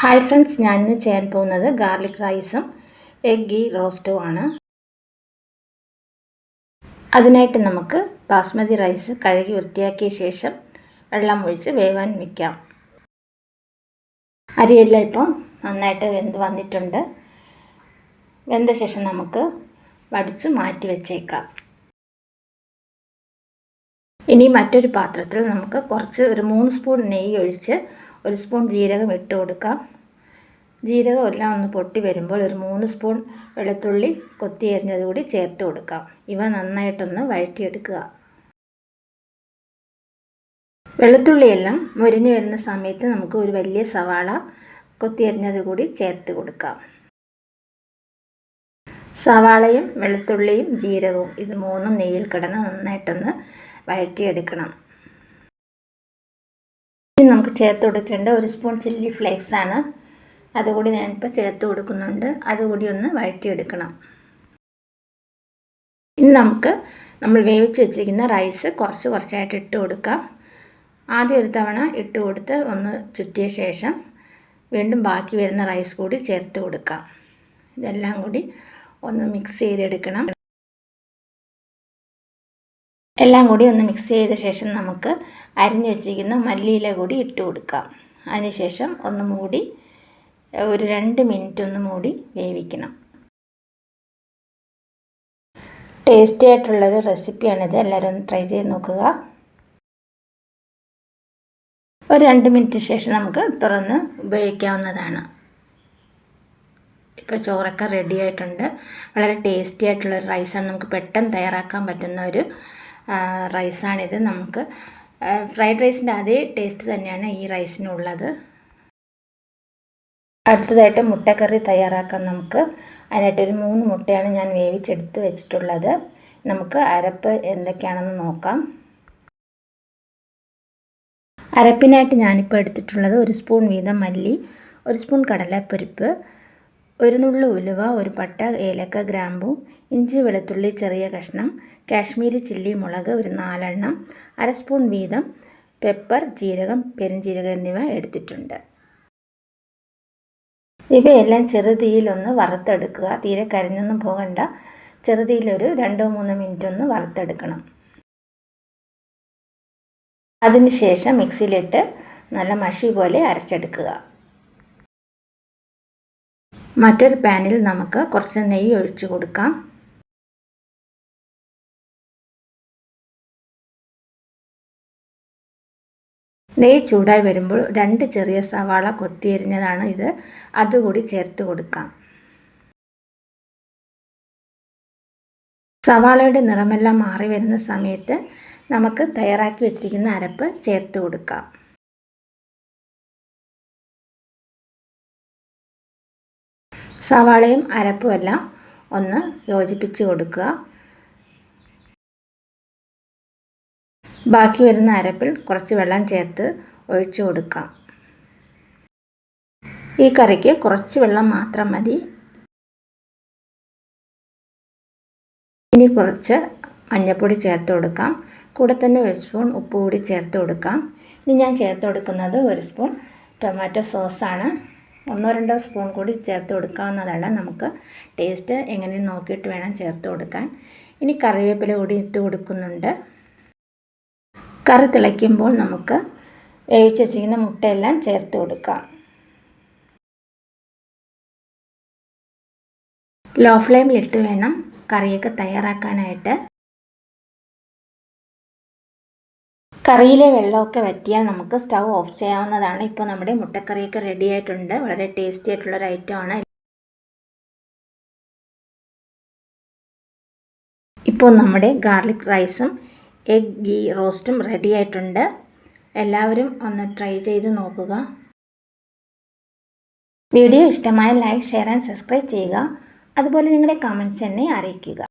Hi friends, ഞാനിന്ന് ചെയ്യാൻ പോകുന്നത് ഗാർലിക് റൈസും എഗ് ഗീ റോസ്റ്റും ആണ്. അതിനായിട്ട് നമുക്ക് ബാസ്മതി റൈസ് കഴുകി വൃത്തിയാക്കിയ ശേഷം വെള്ളം ഒഴിച്ച് വേവാൻ വയ്ക്കാം. അരിയെല്ലാം ഇപ്പോൾ നന്നായിട്ട് വെന്ത് വന്നിട്ടുണ്ട്. വെന്ത ശേഷം നമുക്ക് വടിച്ച് മാറ്റി വെച്ചേക്കാം. ഇനി മറ്റൊരു പാത്രത്തിൽ നമുക്ക് ഒരു 3 സ്പൂൺ നെയ്യ് ഒഴിച്ച് 1 സ്പൂൺ ജീരകം ഇട്ട് കൊടുക്കാം. ജീരകം എല്ലാം ഒന്ന് പൊട്ടി വരുമ്പോൾ ഒരു 3 സ്പൂൺ വെളുത്തുള്ളി കൊത്തി അരിഞ്ഞത് കൂടി ചേർത്ത് കൊടുക്കാം. ഇവ നന്നായിട്ടൊന്ന് വഴറ്റിയെടുക്കുക. വെളുത്തുള്ളിയെല്ലാം മുരിഞ്ഞു വരുന്ന സമയത്ത് നമുക്ക് ഒരു വലിയ സവാള കൊത്തി അരിഞ്ഞത് കൂടി ചേർത്ത് കൊടുക്കാം. സവാളയും വെളുത്തുള്ളിയും ജീരകവും ഇത് മൂന്നും നെയ്യിൽ കിടന്ന് നന്നായിട്ടൊന്ന് വഴറ്റിയെടുക്കണം. ഇനി നമുക്ക് ചേർത്ത് കൊടുക്കേണ്ട 1 സ്പൂൺ ചില്ലി ഫ്ലേക്സ് ആണ്. അതുകൂടി ഞാനിപ്പോൾ ചേർത്ത് കൊടുക്കുന്നുണ്ട്. അതുകൂടി ഒന്ന് വഴറ്റിയെടുക്കണം. ഇനി നമ്മൾ വേവിച്ച് വെച്ചിരിക്കുന്ന റൈസ് കുറച്ചായിട്ട് ഇട്ട് കൊടുക്കാം. ആദ്യം ഒരു തവണ ഇട്ട് കൊടുത്ത് ഒന്ന് ചുറ്റിയ ശേഷം വീണ്ടും ബാക്കി വരുന്ന റൈസ് കൂടി ചേർത്ത് കൊടുക്കാം. ഇതെല്ലാം കൂടി ഒന്ന് മിക്സ് ചെയ്തെടുക്കണം. എല്ലാം കൂടി ഒന്ന് മിക്സ് ചെയ്ത ശേഷം നമുക്ക് അരിഞ്ഞു വെച്ചിരിക്കുന്ന മല്ലിയില കൂടി ഇട്ട് കൊടുക്കാം. അതിനുശേഷം ഒന്ന് മൂടി ഒരു 2 മിനിറ്റ് ഒന്ന് മൂടി വേവിക്കണം. ടേസ്റ്റി ആയിട്ടുള്ളൊരു റെസിപ്പിയാണിത്. എല്ലാവരും ഒന്ന് ട്രൈ ചെയ്ത് നോക്കുക. ഒരു 2 മിനിറ്റ് ശേഷം നമുക്ക് തുറന്ന് ഉപയോഗിക്കാവുന്നതാണ്. ഇപ്പോൾ ചോറൊക്കെ റെഡി ആയിട്ടുണ്ട്. വളരെ ടേസ്റ്റി ആയിട്ടുള്ളൊരു റൈസാണ്. നമുക്ക് പെട്ടെന്ന് തയ്യാറാക്കാൻ പറ്റുന്ന ഒരു റൈസാണിത്. നമുക്ക് ഫ്രൈഡ് റൈസിൻ്റെ അതേ ടേസ്റ്റ് തന്നെയാണ് ഈ റൈസിനുള്ളത്. അടുത്തതായിട്ട് മുട്ടക്കറി തയ്യാറാക്കാം നമുക്ക്. അതിനായിട്ടൊരു 3 മുട്ടയാണ് ഞാൻ വേവിച്ചെടുത്ത് വെച്ചിട്ടുള്ളത്. നമുക്ക് അരപ്പ് എന്തൊക്കെയാണെന്ന് നോക്കാം. അരപ്പിനായിട്ട് ഞാനിപ്പോൾ എടുത്തിട്ടുള്ളത് 1 സ്പൂൺ വീതം മല്ലി, 1 സ്പൂൺ കടലപ്പരിപ്പ്, 1 നുള്ളു ഉലുവ, 1 പട്ട, ഏലക്ക, ഗ്രാമ്പൂ, ഇഞ്ചി വെളുത്തുള്ളി ചെറിയ കഷ്ണം, കാശ്മീരി ചില്ലി മുളക് 4 എണ്ണം, 1/2 സ്പൂൺ വീതം പെപ്പർ, ജീരകം, പെരുംജീരകം എന്നിവ എടുത്തിട്ടുണ്ട്. ഇവയെല്ലാം ചെറുതീയിലൊന്ന് വറുത്തെടുക്കുക. തീരെ കരിഞ്ഞൊന്നും പോകണ്ട. ചെറുതീയിലൊരു 2-3 മിനിറ്റ് ഒന്ന് വറുത്തെടുക്കണം. അതിനുശേഷം മിക്സിയിലിട്ട് നല്ല മഷി പോലെ അരച്ചെടുക്കുക. മറ്റൊരു പാനിൽ നമുക്ക് കുറച്ച് നെയ്യ് ഒഴിച്ചു കൊടുക്കാം. നെയ്യ് ചൂടായി വരുമ്പോൾ 2 ചെറിയ സവാള കൊത്തിയരിഞ്ഞതാണ് ഇത്. അതുകൂടി ചേർത്ത് കൊടുക്കാം. സവാളയുടെ നിറമെല്ലാം മാറി വരുന്ന സമയത്ത് നമുക്ക് തയ്യാറാക്കി വെച്ചിരിക്കുന്ന അരപ്പ് ചേർത്ത് കൊടുക്കാം. സവാളയും അരപ്പും എല്ലാം ഒന്ന് യോജിപ്പിച്ച് കൊടുക്കുക. ബാക്കി വരുന്ന അരപ്പിൽ കുറച്ച് വെള്ളം ചേർത്ത് ഒഴിച്ചു കൊടുക്കാം. ഈ കറിക്ക് കുറച്ച് വെള്ളം മാത്രം മതി. ഇനി കുറച്ച് മഞ്ഞൾപ്പൊടി ചേർത്ത് കൊടുക്കാം. കൂടെ തന്നെ 1 സ്പൂൺ ഉപ്പ് കൂടി ചേർത്ത് കൊടുക്കാം. ഇനി ഞാൻ ചേർത്ത് കൊടുക്കുന്നത് 1 സ്പൂൺ ടൊമാറ്റോ സോസാണ്. 1-2 സ്പൂൺ കൂടി ചേർത്ത് കൊടുക്കാവുന്നതാണ്. നമുക്ക് ടേസ്റ്റ് എങ്ങനെയെന്ന് നോക്കിയിട്ട് വേണം ചേർത്ത് കൊടുക്കാൻ. ഇനി കറിവേപ്പില കൂടി ഇട്ട് കൊടുക്കുന്നുണ്ട്. കറി തിളയ്ക്കുമ്പോൾ നമുക്ക് വേവിച്ച് വെച്ചിരിക്കുന്ന മുട്ടയെല്ലാം ചേർത്ത് കൊടുക്കാം. ലോ ഫ്ലെയിമിലിട്ട് വേണം കറിയൊക്കെ തയ്യാറാക്കാനായിട്ട്. കറിയിലെ വെള്ളമൊക്കെ വറ്റിയാൽ നമുക്ക് സ്റ്റൗ ഓഫ് ചെയ്യാവുന്നതാണ്. ഇപ്പോൾ നമ്മുടെ മുട്ടക്കറിയൊക്കെ റെഡി ആയിട്ടുണ്ട്. വളരെ ടേസ്റ്റി ആയിട്ടുള്ളൊരു ഐറ്റമാണ്. ഇപ്പോൾ നമ്മുടെ ഗാർലിക് റൈസും എഗ് ഗീ റോസ്റ്റും റെഡി ആയിട്ടുണ്ട്. എല്ലാവരും ഒന്ന് ട്രൈ ചെയ്ത് നോക്കുക. വീഡിയോ ഇഷ്ടമായ ലൈക്ക്, ഷെയർ ആൻഡ് സബ്സ്ക്രൈബ് ചെയ്യുക. അതുപോലെ നിങ്ങളുടെ കമൻറ്റ്സ് എന്നെ അറിയിക്കുക.